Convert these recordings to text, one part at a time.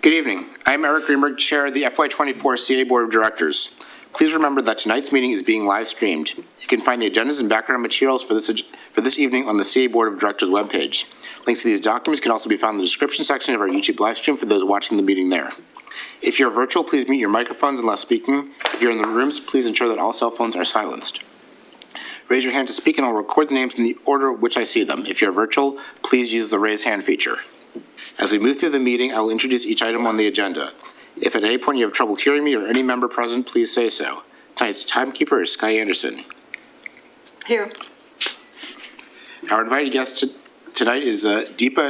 Good evening. I am Eric Greenberg, Chair of the FY24 CA Board of Directors. Please remember that tonight's meeting is being live streamed. You can find the agendas and background materials for this evening on the CA Board of Directors webpage. Links to these documents can also be found in the description section of our YouTube live stream for those watching the meeting there. If you're virtual, please mute your microphones unless speaking. If you're in the rooms, please ensure that all cell phones are silenced. Raise your hand to speak and I'll record the names in the order which I see them. If you're virtual, please use the raise hand feature. As we move through the meeting, I will introduce each item on the agenda. If at any point you have trouble hearing me or any member present, please say so. Tonight's timekeeper is Sky Anderson. Here. Our invited guest tonight is Deepa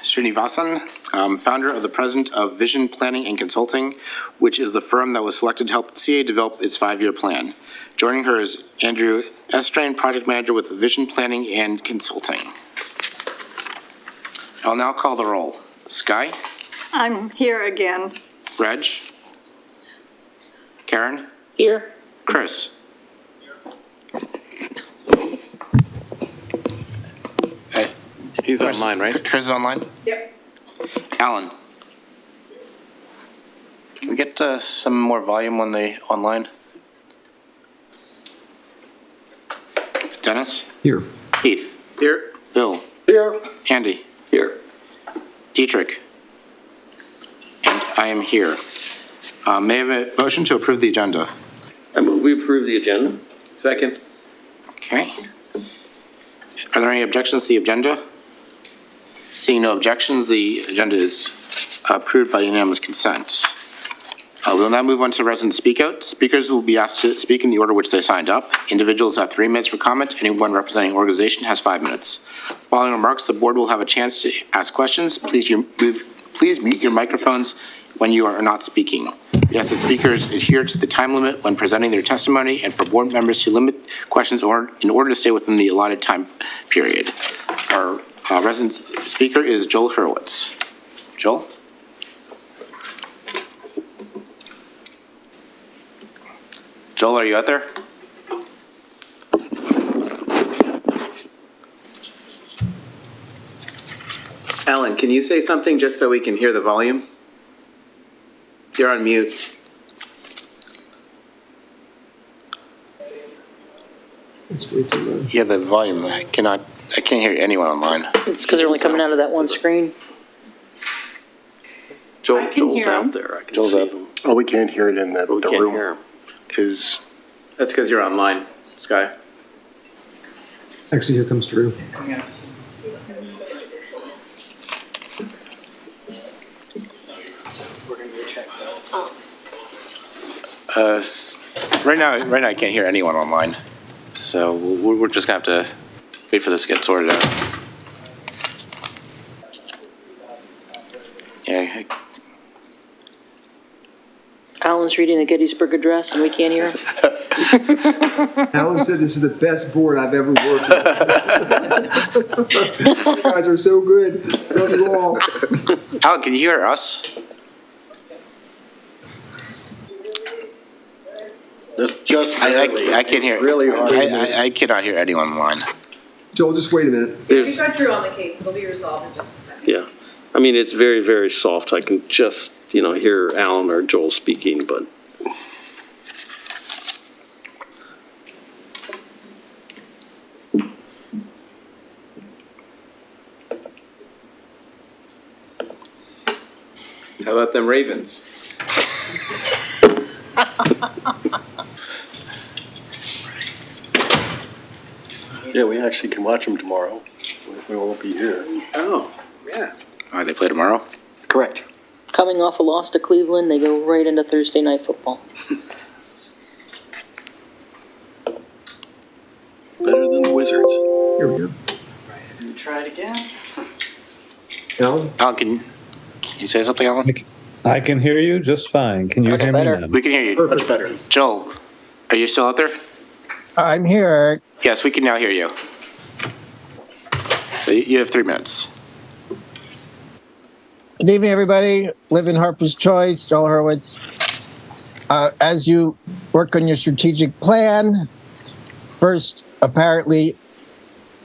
Srinivasan, founder of the president of Vision Planning and Consulting, which is the firm that was selected to help CA develop its 5-year plan. Joining her is Andrew Estrain, project manager with Vision Planning and Consulting. I'll now call the roll. Sky? I'm here again. Reg? Karen? Here. Chris? He's online, right? Chris is online? Yep. Alan? Can we get some more volume on the online? Dennis? Here. Keith? Here. Bill? Here. Andy? Here. Dietrich? And I am here. May I have a motion to approve the agenda? I move we approve the agenda. Second. Okay. Are there any objections to the agenda? Seeing no objections, the agenda is approved by unanimous consent. We'll now move on to resident speak out. Speakers will be asked to speak in the order which they signed up. Individuals have 3 minutes for comment. Anyone representing an organization has 5 minutes. Following remarks, the board will have a chance to ask questions. Please mute your microphones when you are not speaking. We ask that speakers adhere to the time limit when presenting their testimony and for board members to limit questions in order to stay within the allotted time period. Our resident speaker is Joel Hurwitz. Joel? Joel, are you out there? Alan, can you say something just so we can hear the volume? You're on mute. Yeah, the volume. I can't hear anyone online. It's because they're only coming out of that one screen. I can Joel's hear him. out there. I can Joel's see out. him. Oh, we can't hear it in the We can't room. hear him. Is That's because you're online, Sky. Actually, here comes Drew. right now I can't hear anyone online. So we're just gonna have to wait for this to get sorted out. Yeah. Alan's reading the Gettysburg Address and we can't hear him. Alan said this is the best board I've ever worked with. You guys are so good. Love you all. Alan, can you hear us? Just barely. I can't hear. It's really hard. I cannot hear anyone online. Joel, just wait a minute. We've There's, got Drew on the case. It'll be resolved in just a second. yeah. I mean, it's very, very soft. I can just, hear Alan or Joel speaking, but How about them Ravens? Yeah, we actually can watch them tomorrow. We won't be here. Oh, yeah. All right, they play tomorrow. Correct. Coming off a loss to Cleveland, they go right into Thursday night football. Better than the Wizards. Here we go. Try it again. Alan? Alan, can you say something, Alan? I can hear you just fine. Can you Much hear better. me now? We can hear you. Much better. Joel, are you still out there? I'm here, Eric. Yes, we can now hear you. So you have 3 minutes. Good evening, everybody. Live in Harper's Choice, Joel Hurwitz. As you work on your strategic plan, first, apparently,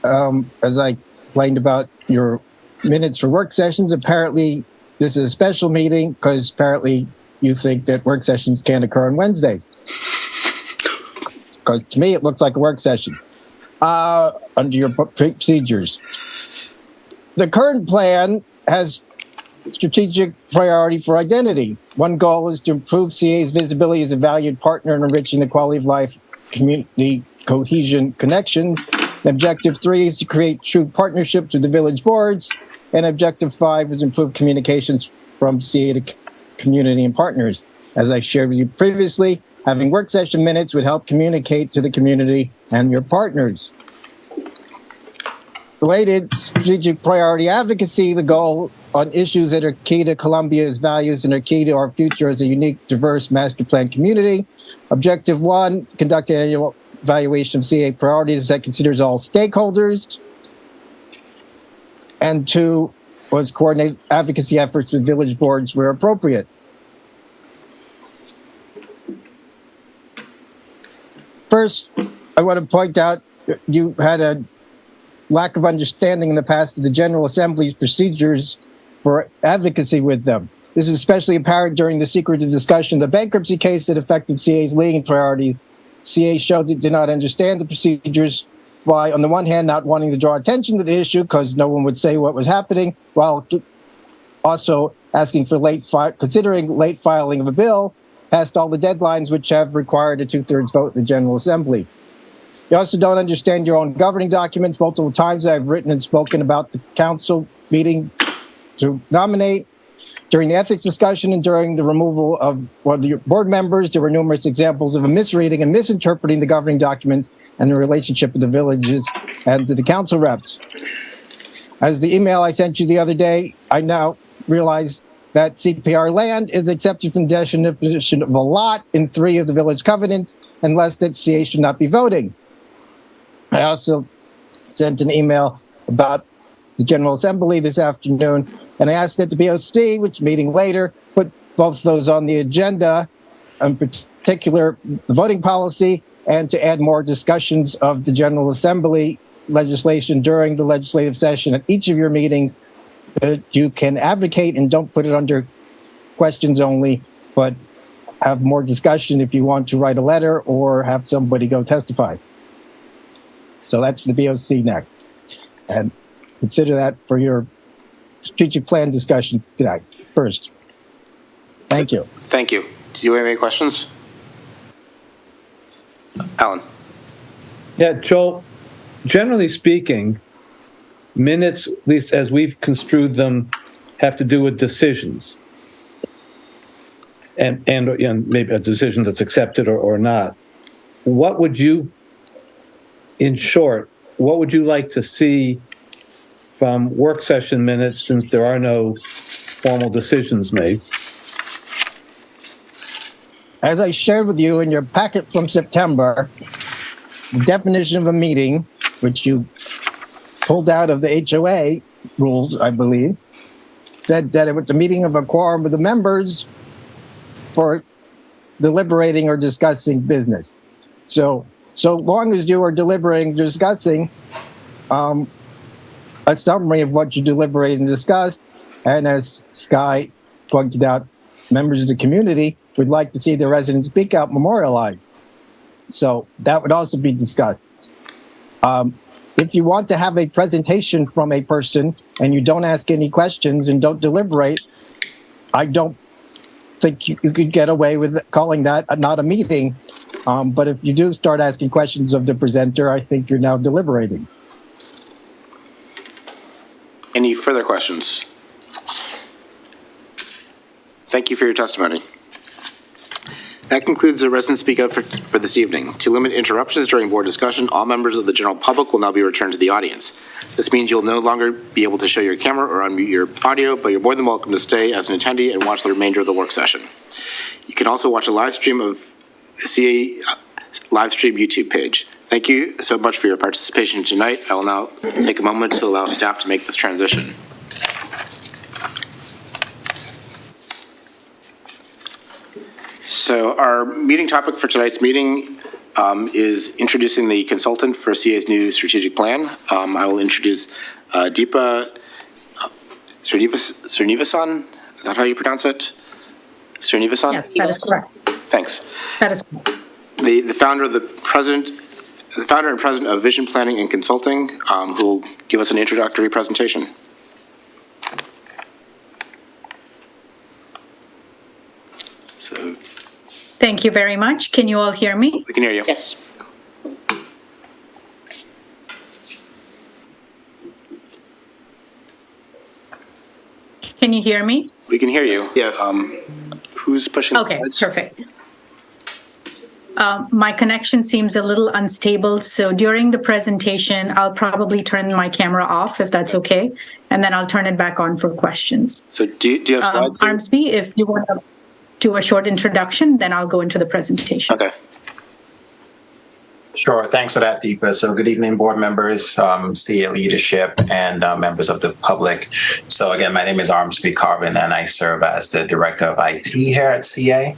as I explained about your minutes for work sessions, apparently this is a special meeting because apparently you think that work sessions can't occur on Wednesdays. Because to me, it looks like a work session under your procedures. The current plan has strategic priority for identity. One goal is to improve CA's visibility as a valued partner in enriching the quality of life, community cohesion, connections. And objective 3 is to create true partnerships with the village boards. And objective 5 is improve communications from CA to community and partners. As I shared with you previously, having work session minutes would help communicate to the community and your partners. Related strategic priority advocacy, the goal on issues that are key to Columbia's values and are key to our future as a unique, diverse master plan community. Objective 1, conduct an annual evaluation of CA priorities that considers all stakeholders. And 2 was coordinate advocacy efforts with village boards where appropriate. First, I want to point out you had a lack of understanding in the past of the General Assembly's procedures for advocacy with them. This is especially apparent during the secretive discussion of the bankruptcy case that affected CA's leading priorities. CA showed it did not understand the procedures by, on the one hand, not wanting to draw attention to the issue because no one would say what was happening, while also asking for considering late filing of a bill past all the deadlines which have required a 2/3 vote in the General Assembly. You also don't understand your own governing documents. Multiple times I've written and spoken about the council meeting to nominate. During the ethics discussion and during the removal of one of your board members, there were numerous examples of a misreading and misinterpreting the governing documents and the relationship of the villages and to the council reps. As the email I sent you the other day, I now realize that CPR land is accepted from the definition of a lot in 3 of the village covenants, unless that CA should not be voting. I also sent an email about the General Assembly this afternoon, and I asked that the BOC, which meeting later, put both those on the agenda, in particular the voting policy, and to add more discussions of the General Assembly legislation during the legislative session at each of your meetings. You can advocate and don't put it under questions only, but have more discussion if you want to write a letter or have somebody go testify. So that's the BOC next. And consider that for your strategic plan discussion today, first. Thank you. Thank you. Do you have any questions? Alan? Yeah, Joel, generally speaking, minutes, at least as we've construed them, have to do with decisions. And you know, maybe a decision that's accepted or not. What would you, in short, what would you like to see from work session minutes since there are no formal decisions made? As I shared with you in your packet from September, the definition of a meeting, which you pulled out of the HOA rules, I believe, said that it was a meeting of a quorum of the members for deliberating or discussing business. So long as you are deliberating, discussing, a summary of what you deliberated and discussed, and as Sky pointed out, members of the community would like to see the residents speak out memorialized. So that would also be discussed. If you want to have a presentation from a person and you don't ask any questions and don't deliberate, I don't think you could get away with calling that not a meeting. But if you do start asking questions of the presenter, I think you're now deliberating. Any further questions? Thank you for your testimony. That concludes the resident speak up for this evening. To limit interruptions during board discussion, all members of the general public will now be returned to the audience. This means you'll no longer be able to show your camera or unmute your audio, but you're more than welcome to stay as an attendee and watch the remainder of the work session. You can also watch a live stream of the CA live stream YouTube page. Thank you so much for your participation tonight. I will now take a moment to allow staff to make this transition. So our meeting topic for tonight's meeting is introducing the consultant for CA's new strategic plan. I will introduce Deepa Srinivasan. that how you pronounce it? Srinivasan? Yes, that is correct. Thanks. That is correct. The founder and president of Vision Planning and Consulting, who will give us an introductory presentation. So Thank you very much. Can you all hear me? we can hear you. Yes. Can you hear me? We can hear you. Yes. Who's pushing the Okay, slides? perfect. My connection seems a little unstable, so during the presentation, I'll probably turn my camera off if that's okay, and then I'll turn it back on for questions. So do you have slides? there? Armsby, if you want to do a short introduction, then I'll go into the presentation. Okay. Sure. Thanks for that, Deepa. So good evening, board members, CA leadership, and members of the public. So again, my name is Armsby Carvin, and I serve as the Director of IT here at CA,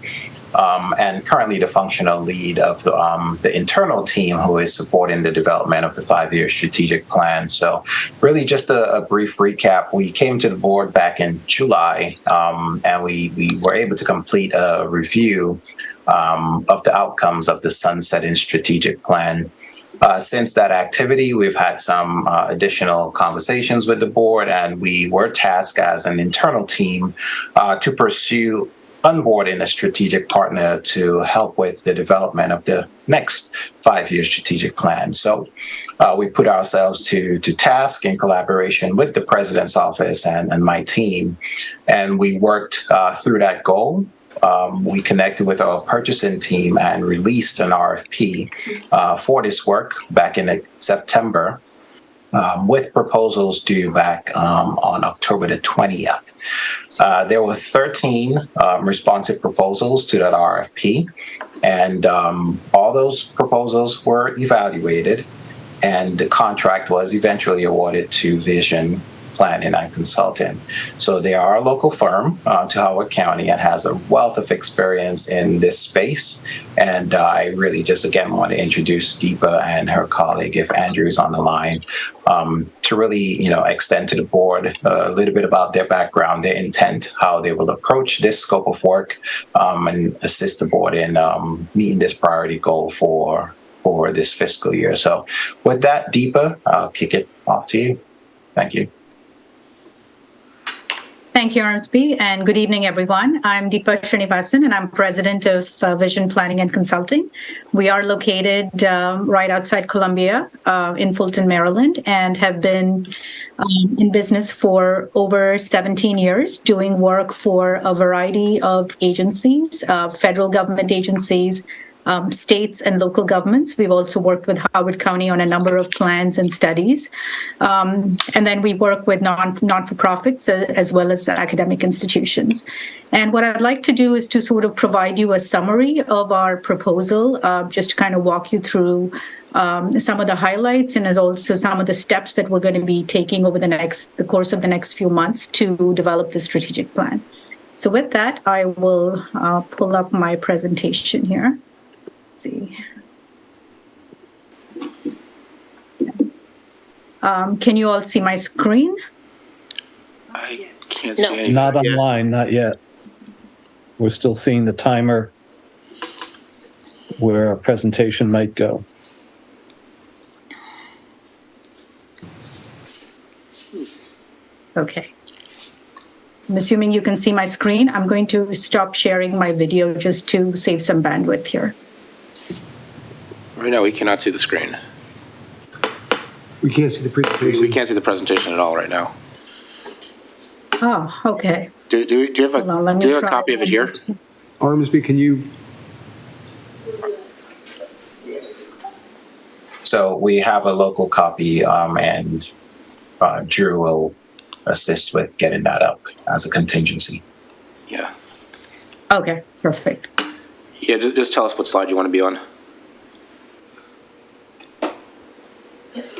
and currently the functional lead of the internal team who is supporting the development of the 5-year strategic plan. So really just a brief recap. We came to the board back in July, and we were able to complete a review of the outcomes of the sunsetting strategic plan. Since that activity, we've had some additional conversations with the board, and we were tasked as an internal team to pursue onboarding a strategic partner to help with the development of the next 5-year strategic plan. So we put ourselves to task in collaboration with the president's office and my team, and we worked through that goal. We connected with our purchasing team and released an RFP for this work back in September, with proposals due back on October the 20th. There were 13 responsive proposals to that RFP, and all those proposals were evaluated, and the contract was eventually awarded to Vision Planning and Consulting. So they are a local firm to Howard County and has a wealth of experience in this space. And I really just, again, want to introduce Deepa and her colleague, if Andrew is on the line, to really, extend to the board a little bit about their background, their intent, how they will approach this scope of work, and assist the board in meeting this priority goal for this fiscal year. So with that, Deepa, I'll kick it off to you. Thank you. Thank you, Armsby, and good evening, everyone. I'm Deepa Srinivasan, and I'm president of Vision Planning and Consulting. We are located right outside Columbia in Fulton, Maryland, and have been in business for over 17 years, doing work for a variety of agencies, federal government agencies, states and local governments. We've also worked with Howard County on a number of plans and studies. And then we work with non-for-profits as well as academic institutions. And what I'd like to do is to sort of provide you a summary of our proposal, just to kind of walk you through some of the highlights and as also some of the steps that we're going to be taking over the course of the next few months to develop the strategic plan. So with that, I will pull up my presentation here. See. Can you all see my screen? I can't No. see anything. Not yet. online, not yet. We're still seeing the timer where our presentation might go. Okay. I'm assuming you can see my screen. I'm going to stop sharing my video just to save some bandwidth here. Right now, we cannot see the screen. We can't see the presentation. We can't see the presentation at all right now. Oh, okay. Do you have Hold on, let me do you have a try copy of it here? Armsby, can you? So we have a local copy, and Drew will assist with getting that up as a contingency. Yeah. Okay, perfect. Yeah, just tell us what slide you want to be on.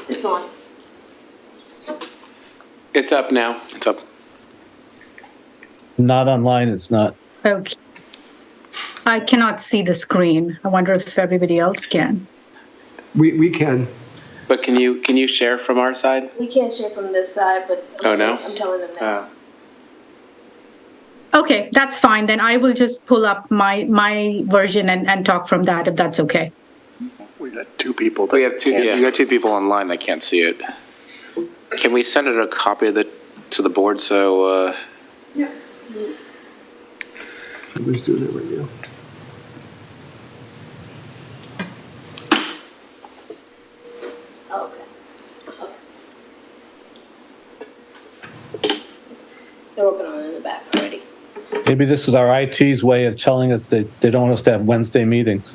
It's on. It's up now. It's up. Not online, it's not. Okay. I cannot see the screen. I wonder if everybody else can. We can. But can you share from our side? We can't share from this side, but Oh, no? I'm telling them now. Okay, that's fine. Then I will just pull up my version and talk from that, if that's okay. We got two people. We have two, You got two people online that can't see it. Can we send it a copy of to the board so, Somebody's doing it right now. Oh, okay. They're working on it in the back already. Maybe this is our IT's way of telling us that they don't want us to have Wednesday meetings.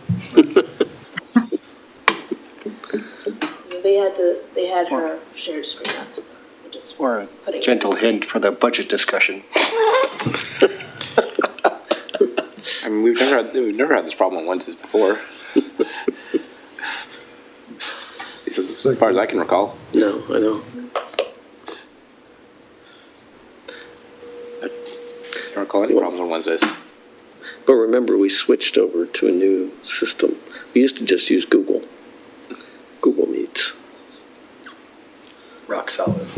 They had her shared screen up, so they just Or a putting it- gentle hint for the budget discussion. I mean, we've never had this problem on Wednesdays before. This is as far as I can recall. No, I know. I don't recall any problems on Wednesdays. But remember, we switched over to a new system. We used to just use Google Meets. Rock solid.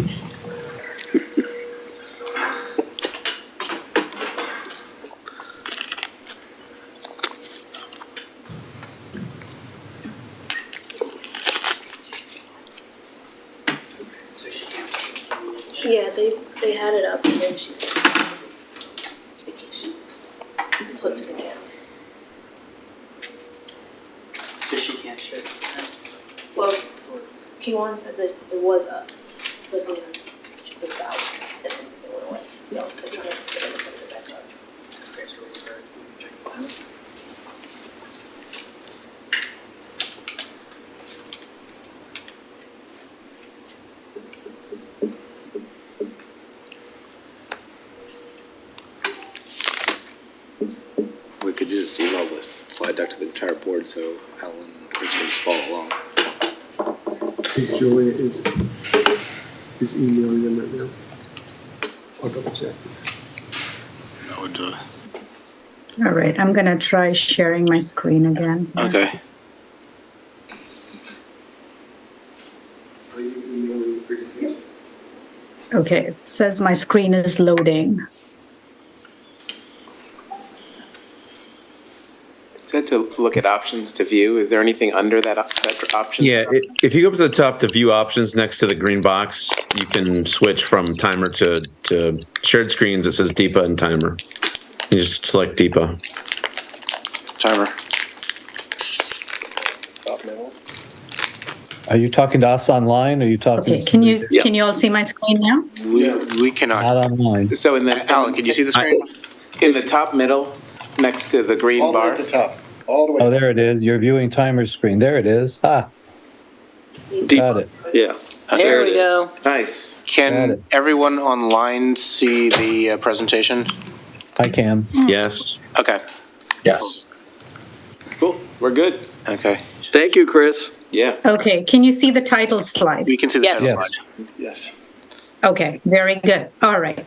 Yeah, they had it up and then she said, vacation. Put it again. So she can't share. Well, K1 said that it was up, but then she took it out and then it went away. So they're trying to put it back up. We could just email the slide deck to the entire board so Alan and Chris can just follow along. Hey, Julia is emailing them right now. I'll double check. That would, All right, I'm going to try sharing my screen again. okay. Are you emailing the presentation? Okay, it says my screen is loading. It said to look at options to view. Is there anything under that option? Yeah, if you go up to the top to view options next to the green box, you can switch from timer to shared screens. It says DEPA and timer. You just select DEPA. Timer. Top middle. Are you talking to us online, or are you talking? Okay, to can you somebody all see my screen now? We cannot. Not online. So in the, Alan, can you see the screen? in the top middle, next to the green All the way bar? at the top, all the way. Oh, there it is. You're viewing timer screen. There it is. Ah, got it. Yeah. There it we is. go. Nice. Got it. Can everyone online see the presentation? I can. Yes. Okay, Yes. Cool. We're good. okay. Thank you, Chris. Yeah. Okay, can you see the title slide? We can see the Yes. title Yes. slide. Yes. Okay, very good. All right.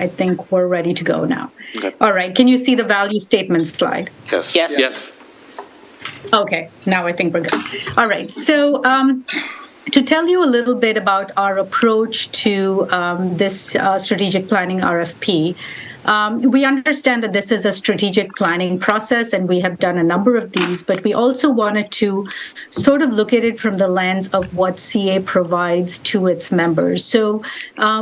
I think we're ready to go now. Okay. All right, can you see the value statement slide? Yes. Yes. Yes. Okay, now I think we're good. All right, so to tell you a little bit about our approach to this strategic planning RFP, we understand that this is a strategic planning process, and we have done a number of these, but we also wanted to sort of look at it from the lens of what CA provides to its members. So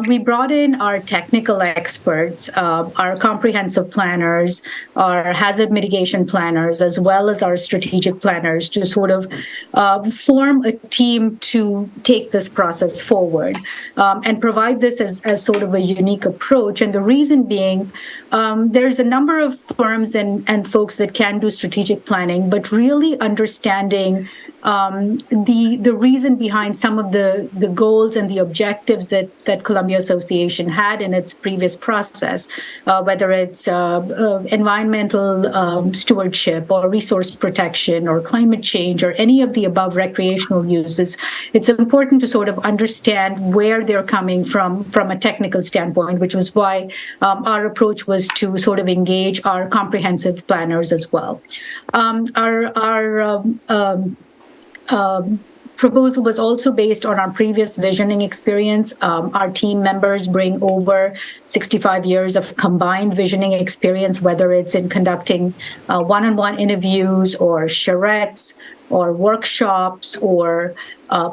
we brought in our technical experts, our comprehensive planners, our hazard mitigation planners, as well as our strategic planners to sort of form a team to take this process forward and provide this as sort of a unique approach. And the reason being, there's a number of firms and folks that can do strategic planning, but really understanding the reason behind some of the goals and the objectives that Columbia Association had in its previous process, whether it's environmental stewardship or resource protection or climate change or any of the above recreational uses. It's important to sort of understand where they're coming from a technical standpoint, which was why our approach was to sort of engage our comprehensive planners as well. proposal was also based on our previous visioning experience. Our team members bring over 65 years of combined visioning experience, whether it's in conducting one-on-one interviews or charrettes or workshops or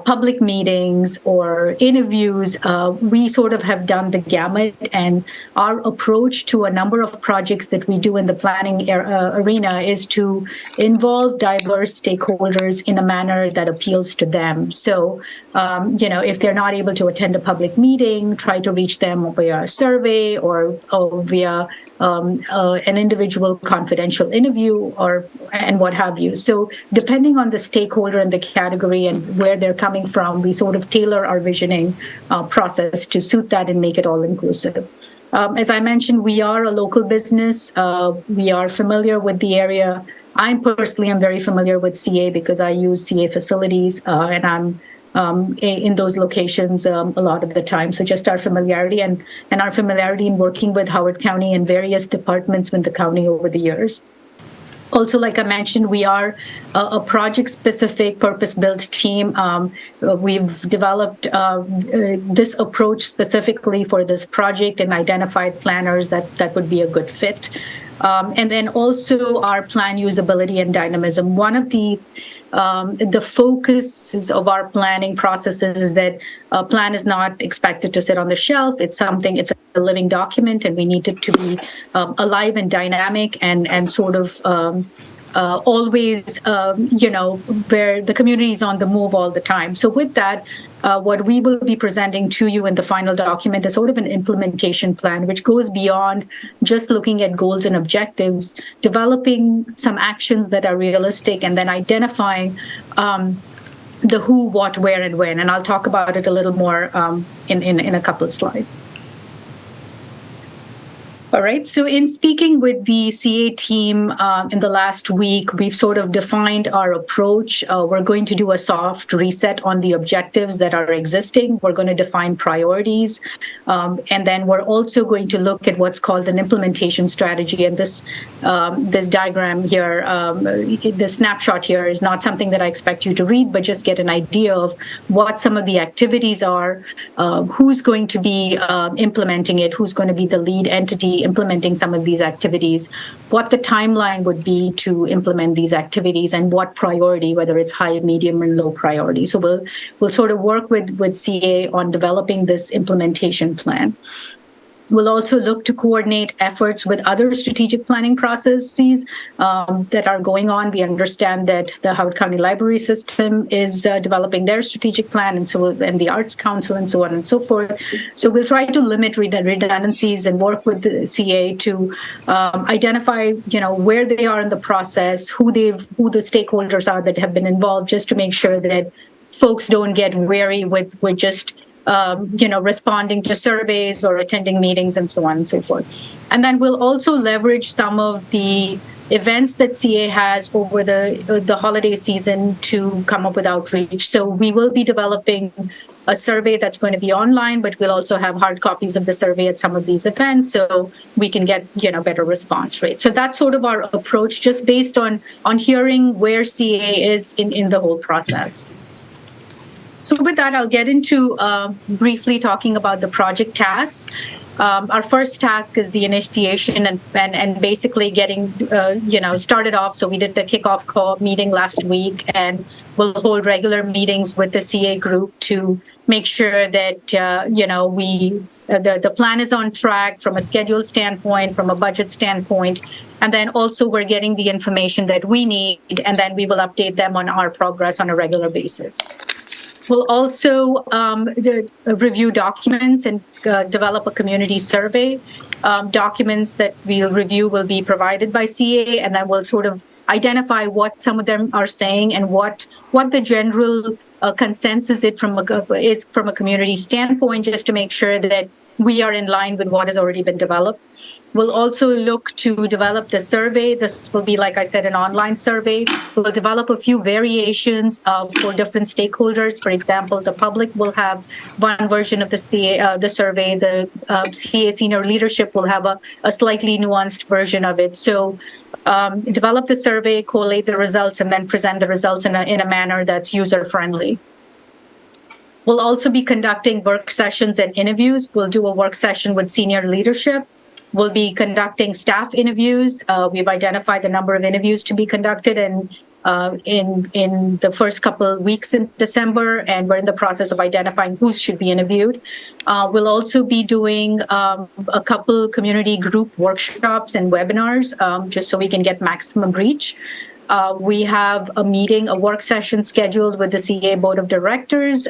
public meetings or interviews. We sort of have done the gamut, and our approach to a number of projects that we do in the planning arena is to involve diverse stakeholders in a manner that appeals to them. So, if they're not able to attend a public meeting, try to reach them via a survey or via an individual confidential interview and what have you. So depending on the stakeholder and the category and where they're coming from, we sort of tailor our visioning process to suit that and make it all inclusive. As I mentioned, we are a local business. We are familiar with the area. I personally am very familiar with CA because I use CA facilities and I'm in those locations a lot of the time. So just our familiarity and our familiarity in working with Howard County and various departments within the county over the years. Also, like I mentioned, we are a project-specific, purpose-built team. We've developed this approach specifically for this project and identified planners that would be a good fit. And then also our plan usability and dynamism. One of the focuses of our planning processes is that a plan is not expected to sit on the shelf. It's a living document, and we need it to be alive and dynamic and sort of always, where the community is on the move all the time. So with that, what we will be presenting to you in the final document is sort of an implementation plan, which goes beyond just looking at goals and objectives, developing some actions that are realistic, and then identifying the who, what, where, and when. And I'll talk about it a little more in a couple of slides. All right. So in speaking with the CA team in the last week, we've sort of defined our approach. We're going to do a soft reset on the objectives that are existing. We're going to define priorities. And then we're also going to look at what's called an implementation strategy. And this diagram here, the snapshot here is not something that I expect you to read, but just get an idea of what some of the activities are, who's going to be implementing it, who's going to be the lead entity implementing some of these activities, what the timeline would be to implement these activities, and what priority, whether it's high, medium, and low priority. So we'll sort of work with CA on developing this implementation plan. We'll also look to coordinate efforts with other strategic planning processes that are going on. We understand that the Howard County Library System is developing their strategic plan, and the Arts Council, and so on and so forth. So we'll try to limit redundancies and work with the CA to identify, where they are in the process, who the stakeholders are that have been involved, just to make sure that folks don't get weary with just responding to surveys or attending meetings and so on and so forth. And then we'll also leverage some of the events that CA has over the holiday season to come up with outreach. So we will be developing a survey that's going to be online, but we'll also have hard copies of the survey at some of these events so we can get, better response rates. So that's sort of our approach, just based on hearing where CA is in the whole process. So with that, I'll get into briefly talking about the project tasks. Our first task is the initiation and basically getting, started off. So we did the kickoff call meeting last week, and we'll hold regular meetings with the CA group to make sure that, the plan is on track from a schedule standpoint, from a budget standpoint. And then also we're getting the information that we need, and then we will update them on our progress on a regular basis. We'll also review documents and develop a community survey. Documents that we'll review will be provided by CA, and then we'll sort of identify what some of them are saying and what the general consensus is from a community standpoint, just to make sure that we are in line with what has already been developed. We'll also look to develop the survey. This will be, like I said, an online survey. We'll develop a few variations for different stakeholders. For example, the public will have one version of the survey. The CA senior leadership will have a slightly nuanced version of it. So develop the survey, collate the results, and then present the results in a manner that's user-friendly. We'll also be conducting work sessions and interviews. We'll do a work session with senior leadership. We'll be conducting staff interviews. We've identified the number of interviews to be conducted in the first couple of weeks in December, and we're in the process of identifying who should be interviewed. We'll also be doing a couple community group workshops and webinars, just so we can get maximum reach. We have a work session scheduled with the CA Board of Directors.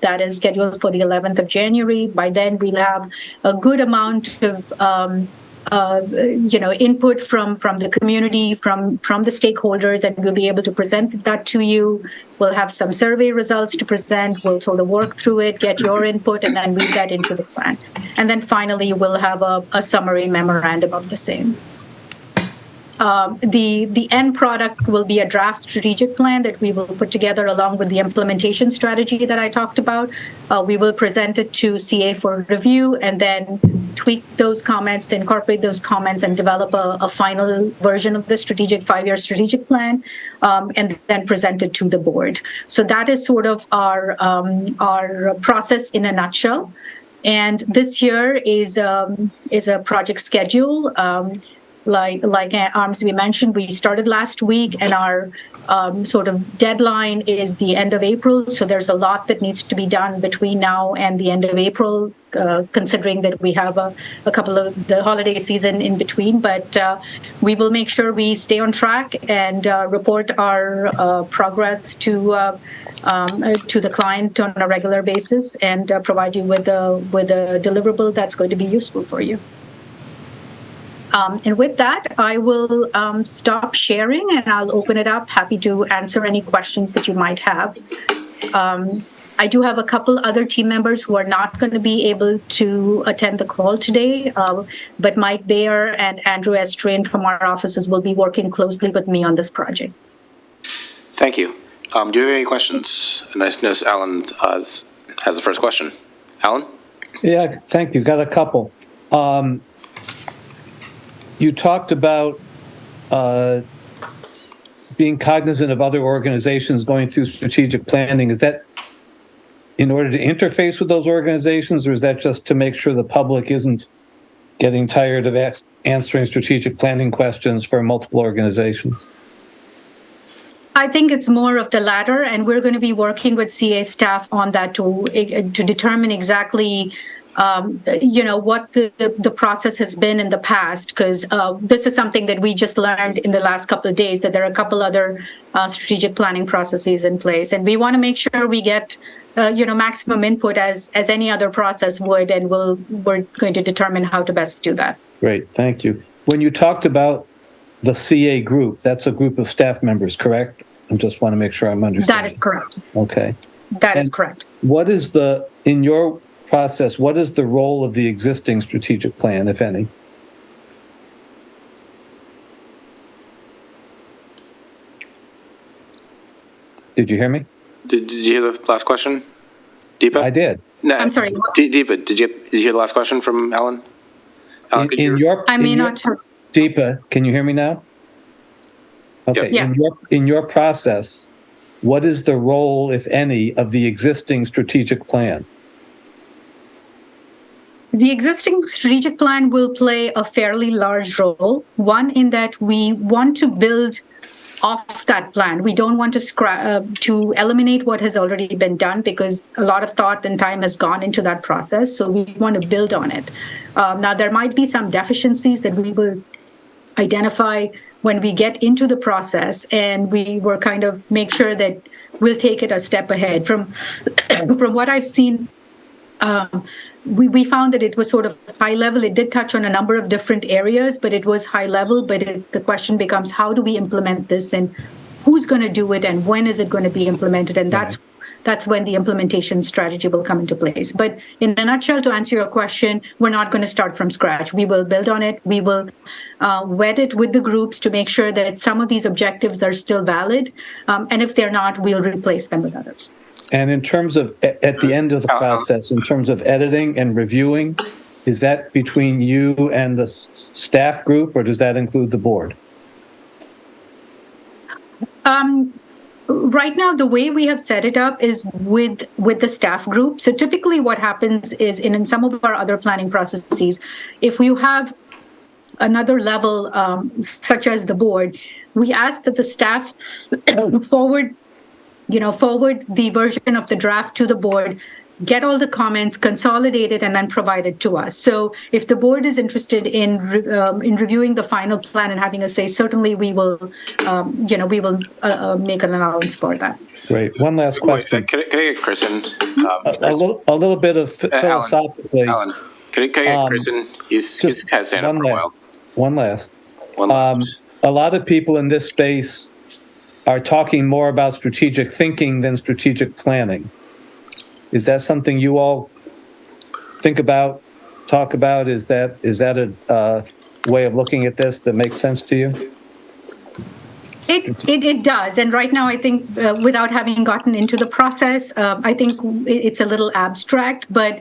That is scheduled for the 11th of January. By then, we'll have a good amount of input from the community, from the stakeholders, and we'll be able to present that to you. We'll have some survey results to present. We'll sort of work through it, get your input, and then weave that into the plan. And then finally, we'll have a summary memorandum of the same. The end product will be a draft strategic plan that we will put together along with the implementation strategy that I talked about. We will present it to CA for review and then tweak those comments, incorporate those comments, and develop a final version of the 5-year strategic plan, and then present it to the board. So that is sort of our process in a nutshell. And this year is a project schedule. Like Arms, we mentioned, we started last week, and our sort of deadline is the end of April. So there's a lot that needs to be done between now and the end of April, considering that we have a couple of the holiday season in between. But we will make sure we stay on track and report our progress to the client on a regular basis, and provide you with a deliverable that's going to be useful for you. And with that, I will stop sharing and I'll open it up. Happy to answer any questions that you might have. I do have a couple other team members who are not going to be able to attend the call today, but Mike Bayer and Andrew Estrain from our offices will be working closely with me on this project. Thank you. Do you have any questions? And I notice Alan has the first question. Alan? Yeah, thank you. Got a couple. You talked about being cognizant of other organizations going through strategic planning. Is that in order to interface with those organizations, or is that just to make sure the public isn't getting tired of answering strategic planning questions for multiple organizations? I think it's more of the latter, and we're going to be working with CA staff on that to determine exactly what the process has been in the past, because this is something that we just learned in the last couple of days, that there are a couple other strategic planning processes in place, and we want to make sure we get maximum input as any other process would, and we're going to determine how to best do that. Great, thank you. When you talked about the CA group, that's a group of staff members, correct? I just want to make sure I'm understanding. That is correct. Okay. That is correct. What is in your process, what is the role of the existing strategic plan, if any? Did you hear me? Did you hear the last question, Deepa? I did. No, I'm sorry. Deepa, did you hear the last question from Alan? I may not have. Deepa, can you hear me now? Okay. Yes. In your process, what is the role, if any, of the existing strategic plan? The existing strategic plan will play a fairly large role. One, in that we want to build off that plan. We don't want to eliminate what has already been done, because a lot of thought and time has gone into that process. So we want to build on it. Now, there might be some deficiencies that we will identify when we get into the process, and we will kind of make sure that we'll take it a step ahead. From what I've seen, we found that it was sort of high level. It did touch on a number of different areas, but it was high level. But the question becomes, how do we implement this, and who's going to do it, and when is it going to be implemented? And that's when the implementation strategy will come into place. But in a nutshell, to answer your question, we're not going to start from scratch. We will build on it. We will vet it with the groups to make sure that some of these objectives are still valid. And if they're not, we'll replace them with others. And in terms of, at the end of the process, in terms of editing and reviewing, is that between you and the staff group, or does that include the board? Right now, the way we have set it up is with the staff group. So typically what happens is in some of our other planning processes, if you have another level, such as the board, we ask that the staff forward the version of the draft to the board, get all the comments, consolidate it, and then provide it to us. So if the board is interested in reviewing the final plan and having a say, certainly we will make an allowance for that. Great. One last question. Can I get Chris in? A little bit of philosophically. Alan, can I get Chris in? He's had his hand up for a while. One last. last. A lot of people in this space are talking more about strategic thinking than strategic planning. Is that something you all think about, talk about? Is that a way of looking at this that makes sense to you? It does. And right now, I think without having gotten into the process, I think it's a little abstract, but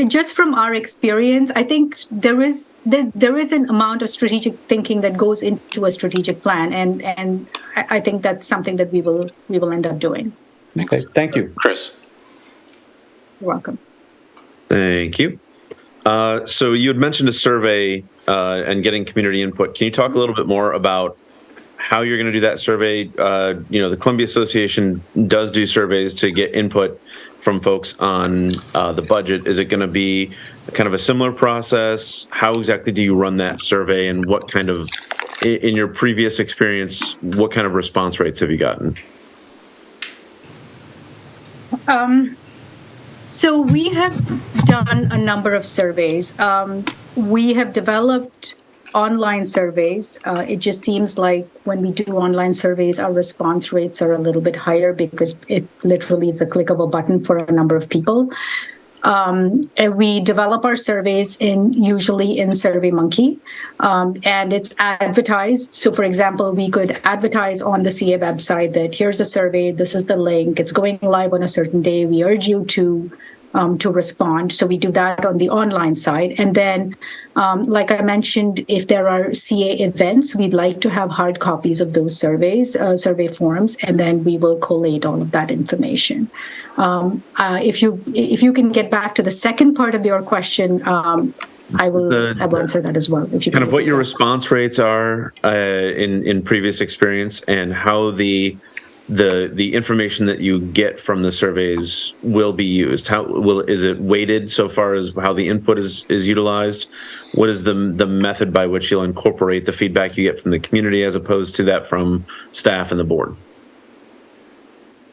just from our experience, I think there is an amount of strategic thinking that goes into a strategic plan, and I think that's something that we will end up doing. Okay, thank you, Chris. You're welcome. Thank you. So you had mentioned a survey and getting community input. Can you talk a little bit more about how you're going to do that survey? The Columbia Association does do surveys to get input from folks on the budget. Is it going to be kind of a similar process? How exactly do you run that survey, and what kind of, in your previous experience, what kind of response rates have you gotten? So we have done a number of surveys. We have developed online surveys. It just seems like when we do online surveys, our response rates are a little bit higher because it literally is a click of a button for a number of people. And we develop our surveys usually in SurveyMonkey, and it's advertised. So, for example, we could advertise on the CA website that here's a survey, this is the link, it's going live on a certain day. We urge you to respond. So we do that on the online side. And then, like I mentioned, if there are CA events, we'd like to have hard copies of those surveys, survey forms, and then we will collate all of that information. If you can get back to the second part of your question, I will answer that as well. If you kind of what your response rates are in previous experience, and how the information that you get from the surveys will be used. Is it weighted so far as how the input is utilized? What is the method by which you'll incorporate the feedback you get from the community as opposed to that from staff and the board?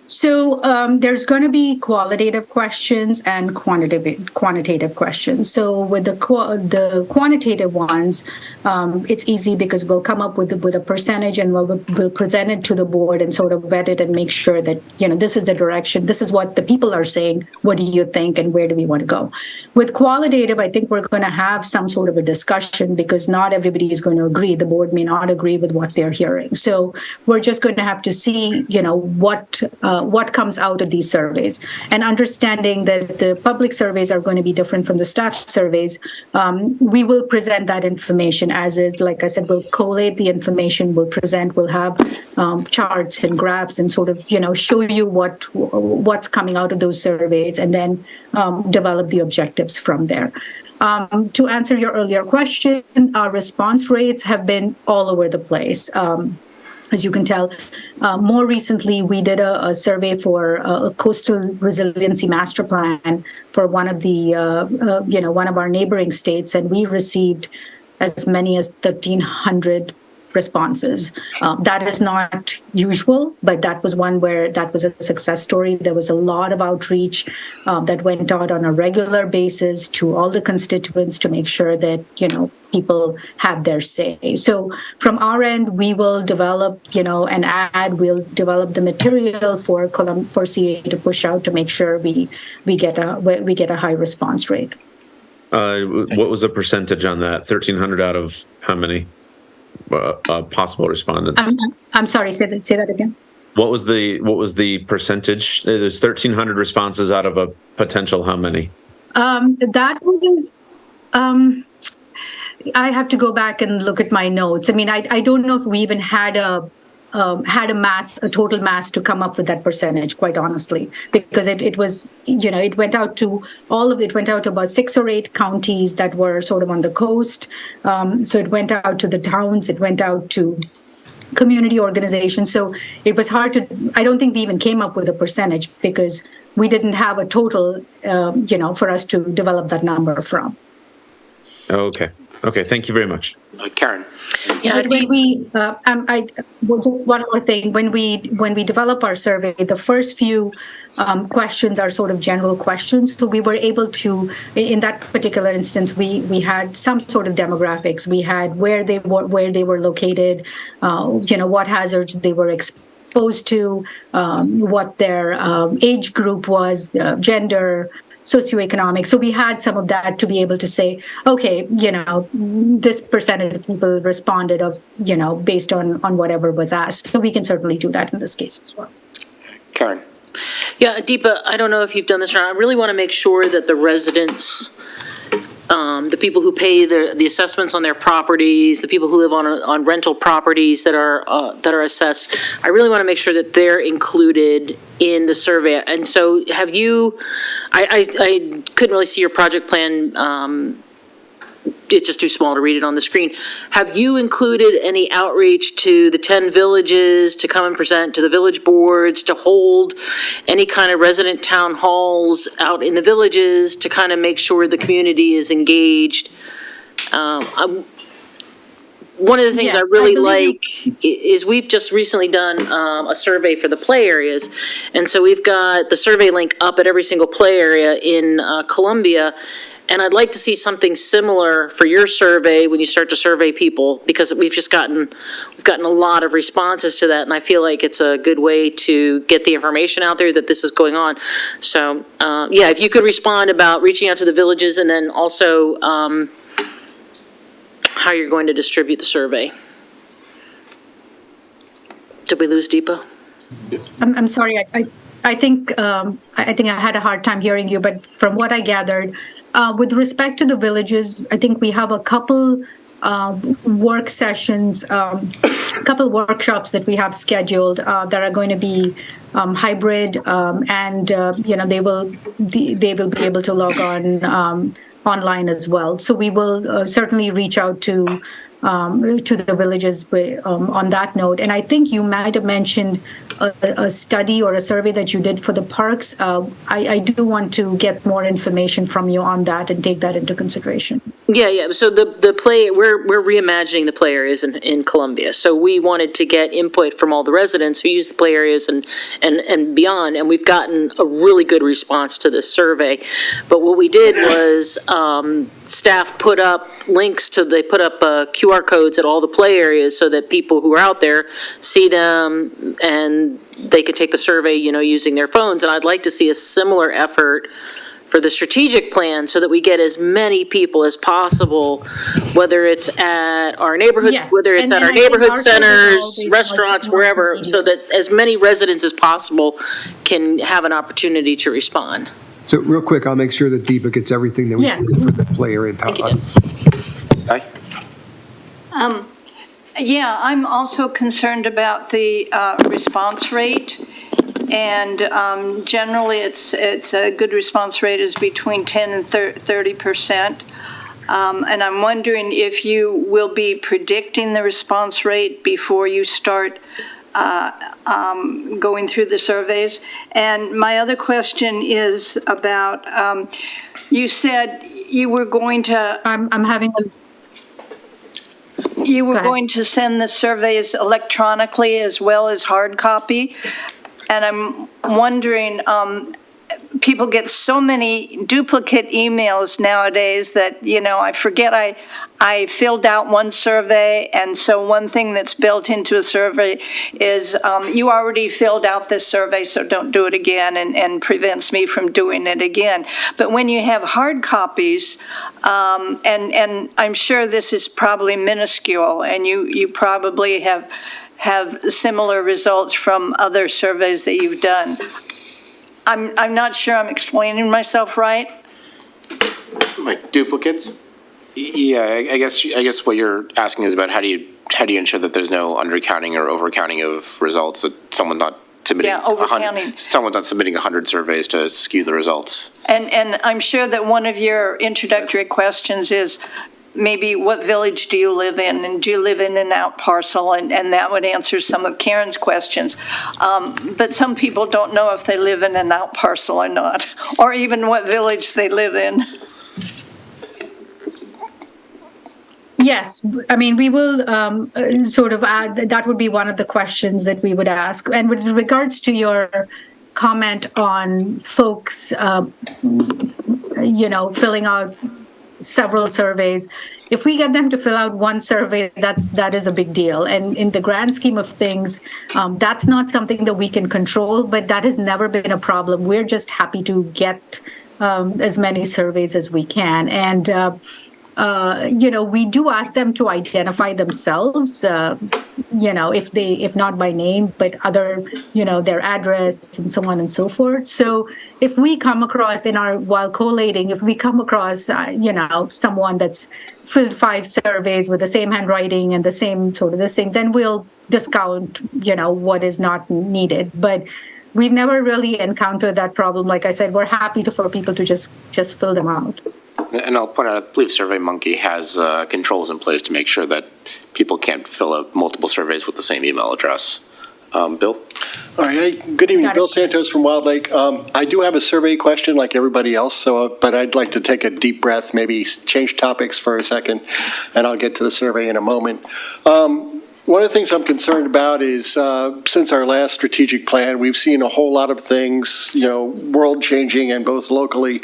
So there's going to be qualitative questions and quantitative questions. So with the quantitative ones, it's easy because we'll come up with a percentage and we'll present it to the board and sort of vet it and make sure that, this is the direction, this is what the people are saying, what do you think, and where do we want to go? With qualitative, I think we're going to have some sort of a discussion because not everybody is going to agree. The board may not agree with what they're hearing. So we're just going to have to see, what comes out of these surveys, and understanding that the public surveys are going to be different from the staff surveys. We will present that information as is. Like I said, we'll collate the information, we'll have charts and graphs and sort of, show you what's coming out of those surveys, and then develop the objectives from there. To answer your earlier question, our response rates have been all over the place. As you can tell, more recently, we did a survey for a coastal resiliency master plan for one of our neighboring states, and we received as many as 1,300 responses. That is not usual, but that was one where that was a success story. There was a lot of outreach that went out on a regular basis to all the constituents to make sure that, people have their say. So from our end, we will develop, an ad. We'll develop the material for CA to push out to make sure we get a high response rate. What was the percentage on that? 1,300 out of how many possible respondents? I'm sorry. Say that again. What was the percentage? There's 1,300 responses out of a potential how many? That was. I have to go back and look at my notes. I mean, I don't know if we even had a had a total mass to come up with that percentage, quite honestly, because it was, it went out to about 6 or 8 counties that were sort of on the coast. So it went out to the towns, it went out to community organizations. So it was hard I don't think we even came up with a percentage because we didn't have a total, for us to develop that number from. Okay. Okay. Thank you very much. Karen? Yeah, just one more thing. When we develop our survey, the first few questions are sort of general questions. So we were able to, in that particular instance, we had some sort of demographics. We had where they were located, what hazards they were exposed to, what their age group was, gender, socioeconomic. So we had some of that to be able to say, okay, this percentage of people responded based on whatever was asked. So we can certainly do that in this case as well. Karen? Yeah, Deepa, I don't know if you've done this or not. I really want to make sure that the residents, the people who pay the assessments on their properties, the people who live on rental properties that are assessed, I really want to make sure that they're included in the survey. And so have you, I couldn't really see your project plan, it's just too small to read it on the screen. Have you included any outreach to the 10 villages to come and present to the village boards, to hold any kind of resident town halls out in the villages to kind of make sure the community is engaged? One of the things I really like is we've just recently done a survey for the play areas. And so we've got the survey link up at every single play area in Columbia. And I'd like to see something similar for your survey when you start to survey people, because we've gotten a lot of responses to that, and I feel like it's a good way to get the information out there that this is going on. So, if you could respond about reaching out to the villages, and then also how you're going to distribute the survey. Did we lose Deepa? I'm sorry. I think I had a hard time hearing you, but from what I gathered, with respect to the villages, I think we have a couple work sessions, couple workshops that we have scheduled that are going to be hybrid, and they will be able to log on online as well. So we will certainly reach out to the villages on that note. And I think you might have mentioned a study or a survey that you did for the parks. I do want to get more information from you on that and take that into consideration. Yeah. So the play, we're reimagining the play areas in Columbia. So we wanted to get input from all the residents who use the play areas and beyond, and we've gotten a really good response to this survey. But what we did was staff put up QR codes at all the play areas so that people who are out there see them and they can take the survey, using their phones. And I'd like to see a similar effort for the strategic plan so that we get as many people as possible, whether it's at our neighborhoods, whether it's at our neighborhood centers, restaurants, wherever, so that as many residents as possible can have an opportunity to respond. So real quick, I'll make sure that Deepa gets everything that we can with the player in top. Sky? Yeah, I'm also concerned about the response rate. And generally, it's a good response rate is between 10 and 30%. And I'm wondering if you will be predicting the response rate before you start going through the surveys. And my other question is about, you said you were going to... I'm having a... You were going to send the surveys electronically as well as hard copy. And I'm wondering, people get so many duplicate emails nowadays that, I forget I filled out one survey. And so one thing that's built into a survey is you already filled out this survey, so don't do it again, and prevents me from doing it again. But when you have hard copies, and I'm sure this is probably minuscule, and you probably have similar results from other surveys that you've done. I'm not sure I'm explaining myself right. Like duplicates? Yeah, I guess what you're asking is about how do you ensure that there's no undercounting or overcounting of results, that someone's not submitting Yeah, overcounting. someone's not submitting 100 surveys to skew the results. And I'm sure that one of your introductory questions is maybe what village do you live in? And do you live in an out parcel? And that would answer some of Karen's questions. But some people don't know if they live in an out parcel or not, or even what village they live in. Yes, I mean, we will sort of add, that would be one of the questions that we would ask. And with regards to your comment on folks, filling out several surveys, if we get them to fill out one survey, that is a big deal. And in the grand scheme of things, that's not something that we can control, but that has never been a problem. We're just happy to get as many surveys as we can. And we do ask them to identify themselves, if not by name, but other, their address and so on and so forth. So if we come across while collating, if we come across, someone that's filled 5 surveys with the same handwriting and the same sort of this thing, then we'll discount, what is not needed. But we've never really encountered that problem. Like I said, we're happy for people to just fill them out. And I'll point out, I believe SurveyMonkey has controls in place to make sure that people can't fill out multiple surveys with the same email address. Bill? All right. Hey, good evening. Bill Santos from Wild Lake. I do have a survey question like everybody else, but I'd like to take a deep breath, maybe change topics for a second, and I'll get to the survey in a moment. One of the things I'm concerned about is since our last strategic plan, we've seen a whole lot of things, world changing and both locally.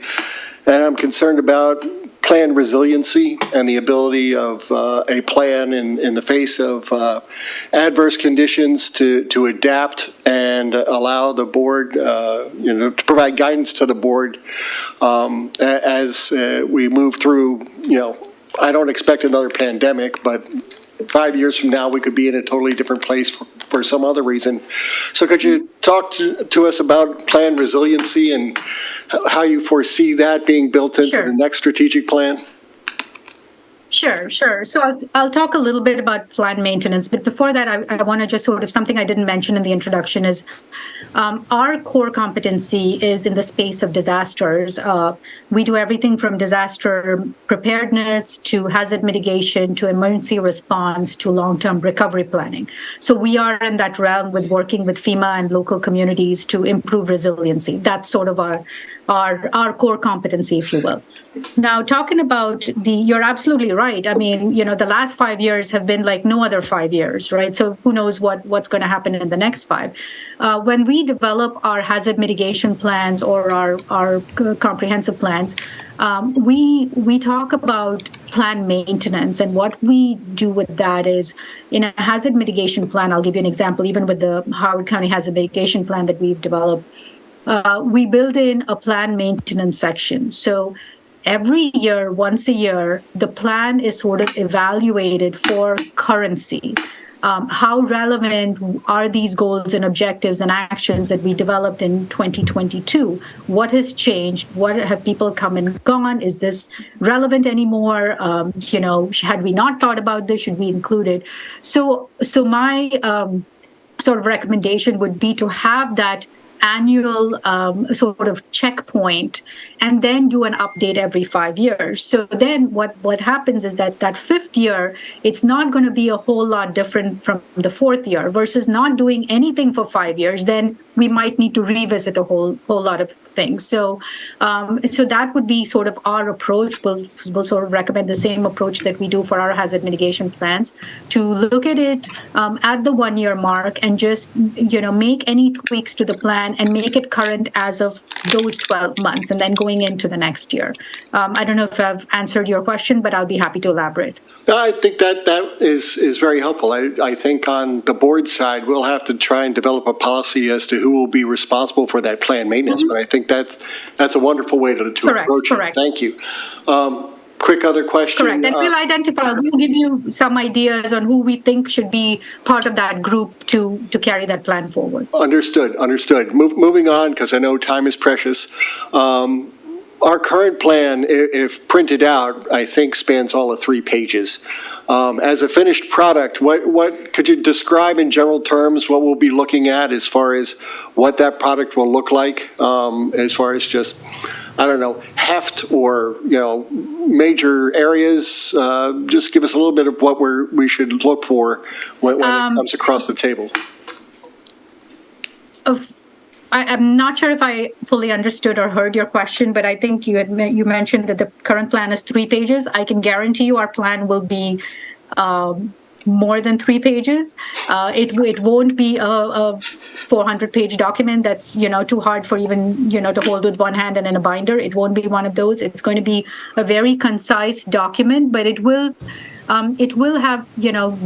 And I'm concerned about plan resiliency and the ability of a plan in the face of adverse conditions to adapt and allow the board, to provide guidance to the board as we move through, I don't expect another pandemic, but 5 years from now, we could be in a totally different place for some other reason. So could you talk to us about plan resiliency and how you foresee that being built into the next strategic plan? Sure. So I'll talk a little bit about plan maintenance, but before that, I want to just sort of something I didn't mention in the introduction is our core competency is in the space of disasters. We do everything from disaster preparedness to hazard mitigation to emergency response to long-term recovery planning. So we are in that realm with working with FEMA and local communities to improve resiliency. That's sort of our core competency, if you will. Now, talking about you're absolutely right. I mean, the last 5 years have been like no other 5 years, right? So who knows what's going to happen in the next 5. When we develop our hazard mitigation plans or our comprehensive plans, we talk about plan maintenance, and what we do with that is in a hazard mitigation plan. I'll give you an example, even with the Howard County hazard mitigation plan that we've developed. We build in a plan maintenance section. So every year, once a year, the plan is sort of evaluated for currency. How relevant are these goals and objectives and actions that we developed in 2022? What has changed? What have people come and gone? Is this relevant anymore? Had we not thought about this? Should we include it? So my sort of recommendation would be to have that annual sort of checkpoint and then do an update every 5 years. So then what happens is that 5th year, it's not going to be a whole lot different from the 4th year versus not doing anything for 5 years. Then we might need to revisit a whole lot of things. So that would be sort of our approach. We'll sort of recommend the same approach that we do for our hazard mitigation plans to look at it at the 1 year mark and just, make any tweaks to the plan and make it current as of those 12 months and then going into the next year. I don't know if I've answered your question, but I'll be happy to elaborate. I think that is very helpful. I think on the board side, we'll have to try and develop a policy as to who will be responsible for that plan maintenance. Mm-hmm. But I think that's a wonderful way to approach it. Thank you. Quick other question. Correct. And we'll give you some ideas on who we think should be part of that group to carry that plan forward. Understood. Moving on, because I know time is precious. our current plan, if printed out, I think spans all of 3 pages. As a finished product, what could you describe in general terms what we'll be looking at as far as what that product will look like, as far as just, I don't know, heft or, major areas? Just give us a little bit of what we should look for when it comes across the table. I'm not sure if I fully understood or heard your question, but I think you mentioned that the current plan is 3 pages. I can guarantee you our plan will be more than 3 pages. It won't be a 400-page document that's too hard for even to hold with one hand and in a binder. It won't be one of those. It's going to be a very concise document, but it will have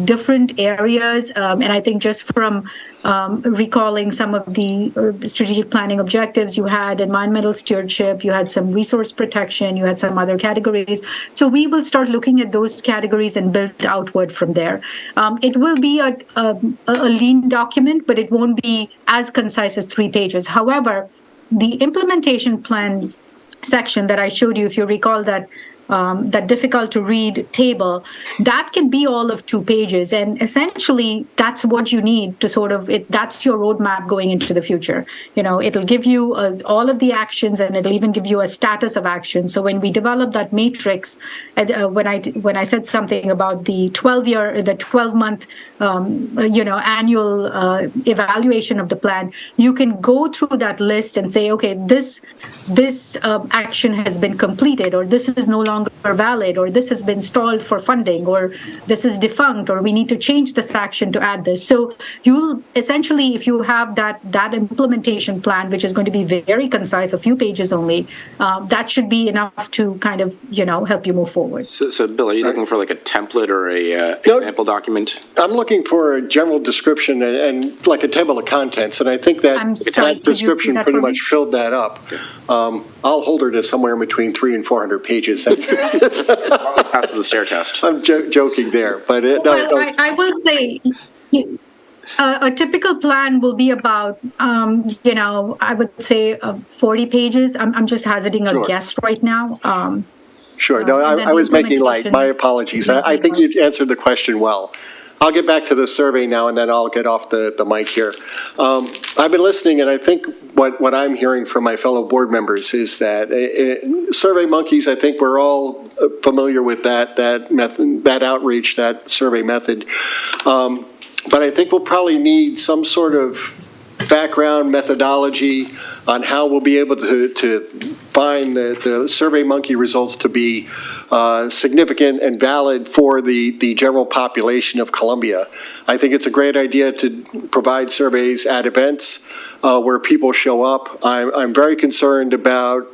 different areas, and I think just from recalling some of the strategic planning objectives, you had environmental stewardship, you had some resource protection, you had some other categories. So we will start looking at those categories and build outward from there. It will be a lean document, but it won't be as concise as 3 pages. However, the implementation plan section that I showed you, if you recall that difficult to read table, that can be all of 2 pages. And essentially, that's what you need to that's your roadmap going into the future. It'll give you all of the actions, and it'll even give you a status of action. So when we develop that matrix, when I said something about the 12-month, annual evaluation of the plan, you can go through that list and say, okay, this action has been completed, or this is no longer valid, or this has been stalled for funding, or this is defunct, or we need to change this action to add this. So you'll essentially, if you have that implementation plan, which is going to be very concise, a few pages only, that should be enough to kind of, help you move forward. So Bill, are you looking for like a template or a example document? I'm looking for a general description and like a table of contents, and I think that description pretty much filled that up. I'll hold her to somewhere between 300 and 400 pages. That's passes the stare test. I'm joking there, but I will say a typical plan will be about I would say 40 pages. I'm just hazarding a guess right now. Sure. No, I was making light. My apologies. I think you answered the question well. I'll get back to the survey now, and then I'll get off the mic here. I've been listening, and I think what I'm hearing from my fellow board members is that Survey Monkeys, I think we're all familiar with that method, that outreach, that survey method. But I think we'll probably need some sort of background methodology on how we'll be able to find the Survey Monkey results to be significant and valid for the general population of Columbia. I think it's a great idea to provide surveys at events where people show up. I'm very concerned about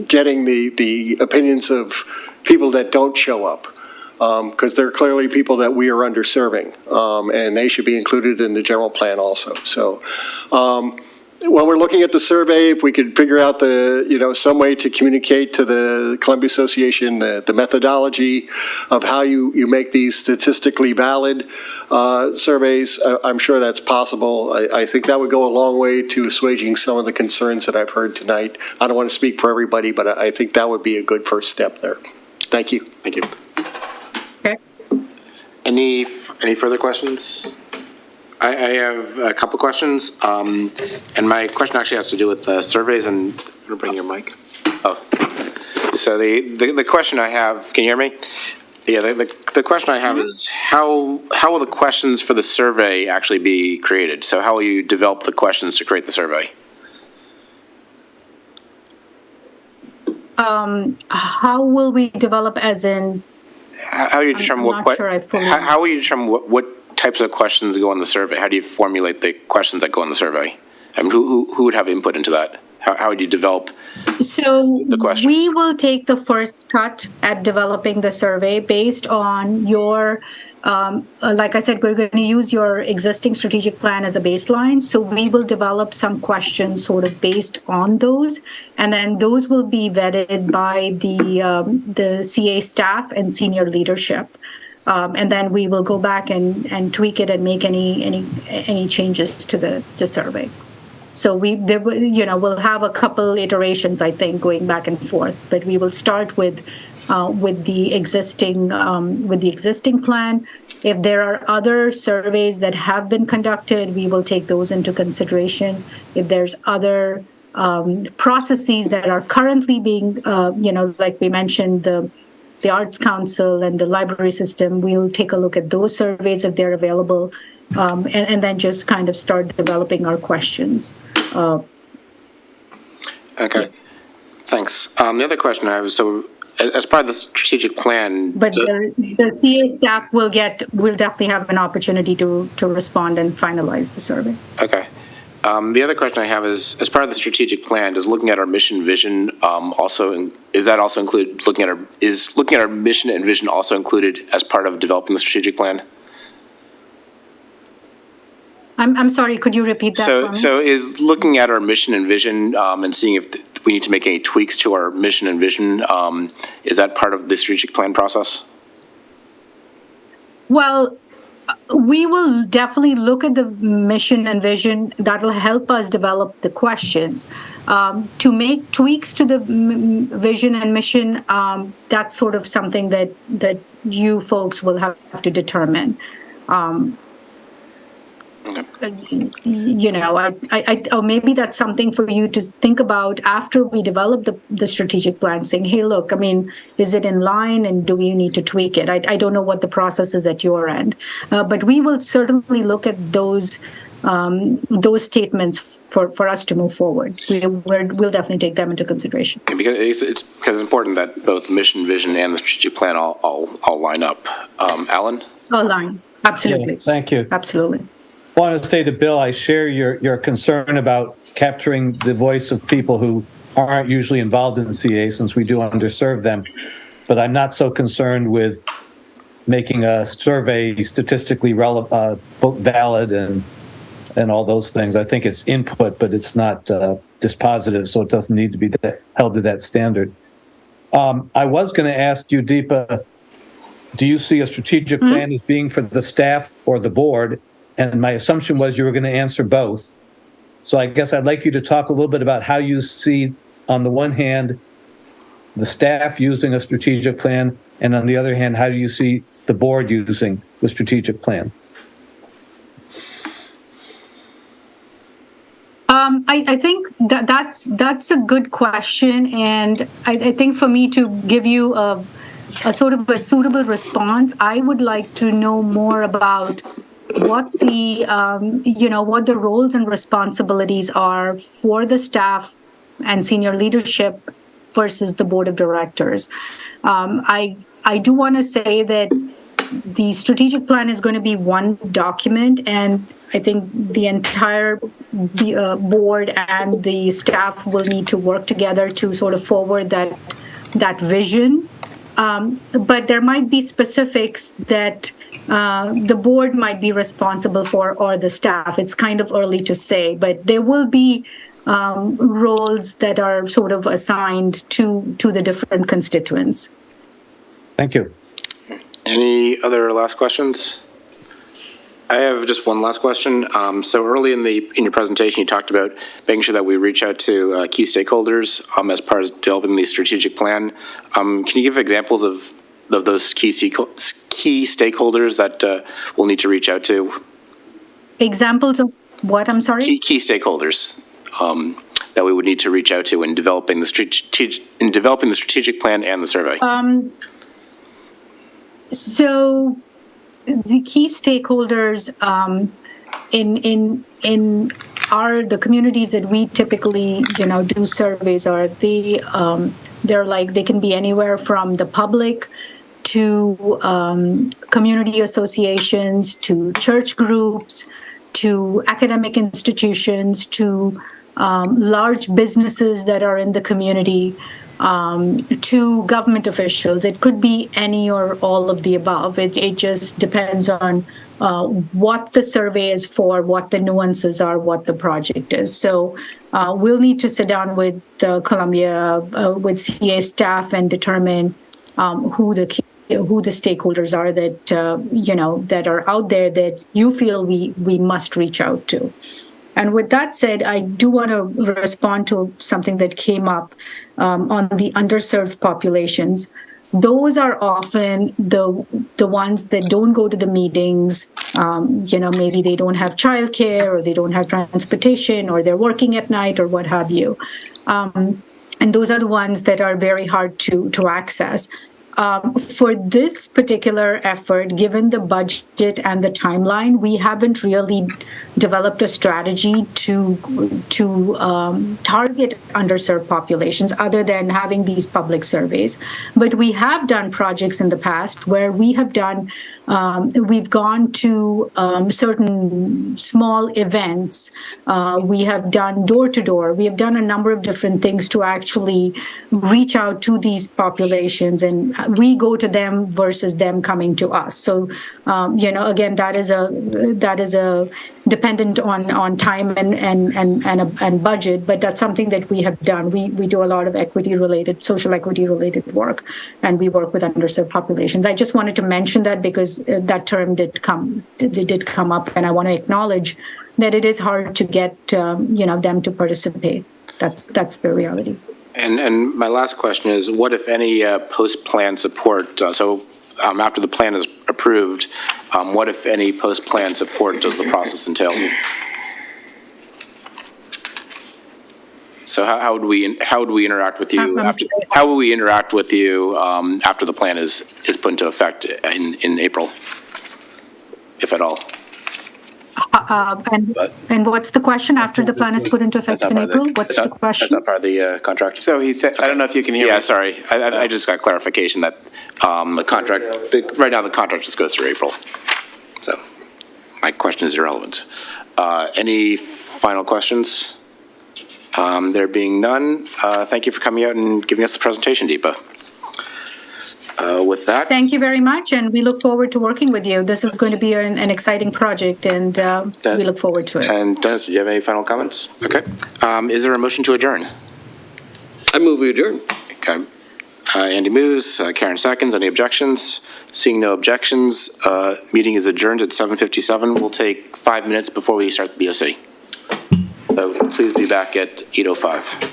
getting the opinions of people that don't show up, because they're clearly people that we are underserving, and they should be included in the general plan also. So when we're looking at the survey, if we could figure out some way to communicate to the Columbia Association the methodology of how you make these statistically valid surveys, I'm sure that's possible. I think that would go a long way to assuaging some of the concerns that I've heard tonight. I don't want to speak for everybody, but I think that would be a good first step there. Thank you. Thank you. Okay. Any further questions? I have a couple questions, and my question actually has to do with surveys. And I'm going to bring your mic. Oh, so the question I have, can you hear me? Yeah, the question I have is how will the questions for the survey actually be created? So how will you develop the questions to create the survey? How will we develop, as in? How will you determine how will you determine what types of questions go on the survey? How do you formulate the questions that go on the survey? I mean, who would have input into that? How would you develop the questions? We will take the first cut at developing the survey based on your, like I said, we're going to use your existing strategic plan as a baseline. So we will develop some questions sort of based on those. And then those will be vetted by the CA staff and senior leadership. And then we will go back and tweak it and make any changes to the survey. So we'll have a couple iterations, I think, going back and forth. But we will start with the existing plan. If there are other surveys that have been conducted, we will take those into consideration. If there's other processes that are currently being, like we mentioned, the Arts Council and the library system, we'll take a look at those surveys if they're available, and then just kind of start developing our questions. Okay, thanks. The other question I have is, so as part of the strategic plan. But the CA staff will definitely have an opportunity to respond and finalize the survey. Okay. The other question I have is, as part of the strategic plan, does looking at our mission vision is looking at our mission and vision also included as part of developing the strategic plan? I'm sorry, could you repeat that for me? So is looking at our mission and vision and seeing if we need to make any tweaks to our mission and vision, is that part of the strategic plan process? Well, we will definitely look at the mission and vision. That'll help us develop the questions. To make tweaks to the vision and mission, that's sort of something that you folks will have to determine. Or maybe that's something for you to think about after we develop the strategic plan, saying, hey, look, I mean, is it in line and do we need to tweak it? I don't know what the process is at your end, but we will certainly look at those statements for us to move forward. We'll definitely take them into consideration. Because it's important that both the mission, vision, and the strategic plan all line up. Alan? All line, absolutely. Yeah, thank you. Absolutely. I want to say to Bill, I share your concern about capturing the voice of people who aren't usually involved in CA, since we do underserve them. But I'm not so concerned with making a survey statistically valid and all those things. I think it's input, but it's not dispositive, so it doesn't need to be held to that standard. I was going to ask you, Deepa, do you see a strategic plan as being for the staff or the board? And my assumption was you were going to answer both. So I guess I'd like you to talk a little bit about how you see, on the one hand, the staff using a strategic plan, and on the other hand, how do you see the board using the strategic plan? I think that's a good question, and I think for me to give you a sort of a suitable response, I would like to know more about what the roles and responsibilities are for the staff and senior leadership versus the board of directors. I do want to say that the strategic plan is going to be one document, and I think the entire board and the staff will need to work together to sort of forward that vision. But there might be specifics that the board might be responsible for, or the staff. It's kind of early to say, but there will be roles that are sort of assigned to the different constituents. Thank you. Any other last questions? I have just one last question. So early in your presentation, you talked about making sure that we reach out to key stakeholders as part of developing the strategic plan. Can you give examples of those key stakeholders that we'll need to reach out to? Examples of what? I'm sorry? Key stakeholders that we would need to reach out to in developing the strategic plan and the survey. So the key stakeholders in the communities that we typically do surveys are they can be anywhere from the public to community associations, to church groups, to academic institutions, to large businesses that are in the community, to government officials. It could be any or all of the above. It just depends on what the survey is for, what the nuances are, what the project is. So we'll need to sit down with the Columbia, with CA staff and determine who the stakeholders are that that are out there that you feel we must reach out to. And with that said, I do want to respond to something that came up on the underserved populations. Those are often the ones that don't go to the meetings. Maybe they don't have childcare, or they don't have transportation, or they're working at night, or what have you. And those are the ones that are very hard to access. For this particular effort, given the budget and the timeline, we haven't really developed a strategy to target underserved populations other than having these public surveys. But we have done projects in the past where we've gone to certain small events. We have done door-to-door. We have done a number of different things to actually reach out to these populations, and we go to them versus them coming to us. So, again, that is a dependent on time and budget, but that's something that we have done. We do a lot of social equity related work, and we work with underserved populations. I just wanted to mention that because that term did come up, and I want to acknowledge that it is hard to get them to participate. That's the reality. And my last question is, what, if any, post-plan support? After the plan is approved, what, if any, post-plan support does the process entail? So how would we interact with you? How will we interact with you after the plan is put into effect in April, if at all? And what's the question after the plan is put into effect in April? What's the question? That's not part of the contract. So he said, I don't know if you can hear me. Yeah, sorry. I just got clarification that the contract, right now the contract just goes through April. So my question is irrelevant. Any final questions? There being none, thank you for coming out and giving us the presentation, Deepa. With that. Thank you very much, and we look forward to working with you. This is going to be an exciting project, and we look forward to it. And Dennis, do you have any final comments? Okay. Is there a motion to adjourn? I move we adjourn. Okay. Andy moves, Karen seconds. Any objections? Seeing no objections, meeting is adjourned at 7:57. We'll take 5 minutes before we start the BOC. So please be back at 8:05.